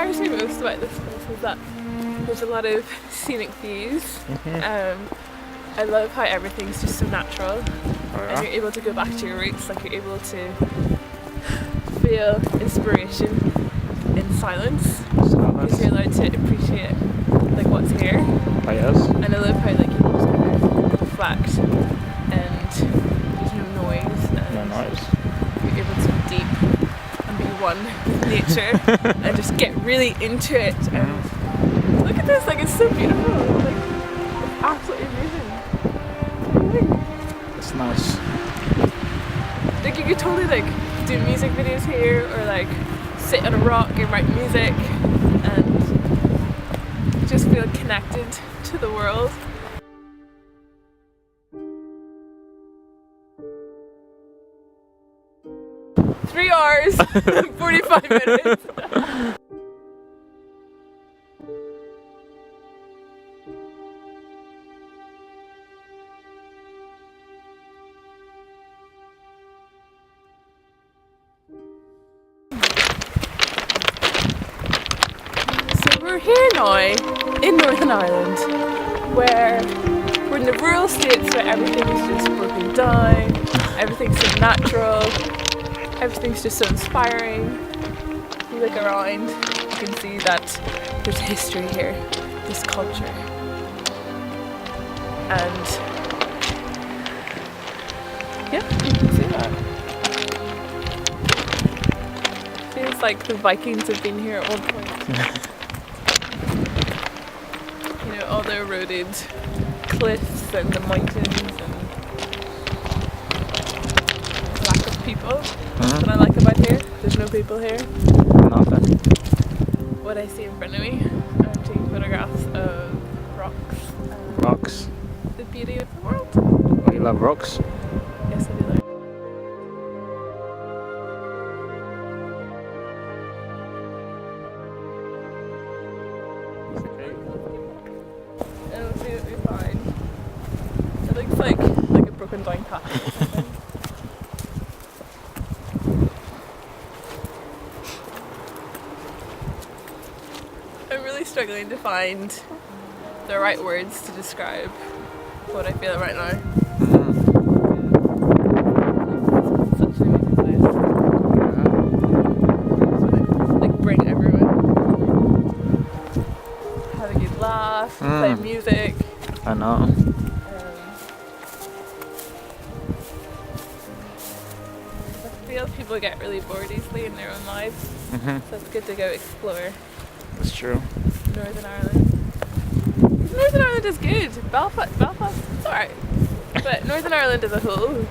inspires me most about this place is that there's a lot of scenic views. I love how everything's just so natural, and you're able to go back to your roots. Like, you're able to feel inspiration in silence because you're allowed to appreciate like what's here. Oh, yes. And I love how like you can just kind of reflect, and there's no noise, and No noise. you're able to be deep and be one with nature and just get really into it. And look at this, like, it's so beautiful. Like, it's absolutely amazing. It's nice. Like, you could totally like do music videos here, or like sit on a rock and write music and just feel connected to the world. Three hours, 45 minutes. So we're here now in Northern Ireland, where we're in the rural states where everything is just broken down, everything's so natural, everything's just so inspiring. If you look around, you can see that there's history here, this culture. And yeah, you can see that. Feels like the Vikings have been here at one point. You know, all the eroded cliffs and the mountains and lack of people. That's what I like about here. There's no people here. Nothing. What I see in front of me, I'm taking photographs of rocks. Rocks. The beauty of the world. Oh, you love rocks? Yes, I do like. And we'll see what we find. It looks like a broken down path or something. I'm really struggling to find the right words to describe what I feel right now. Such an amazing place. Like, bring everyone. Have a good laugh, play music. I know. I feel people get really bored easily in their own lives, so it's good to go explore That's true. Northern Ireland. Northern Ireland is good. Belfast, it's alright. But Northern Ireland as a whole,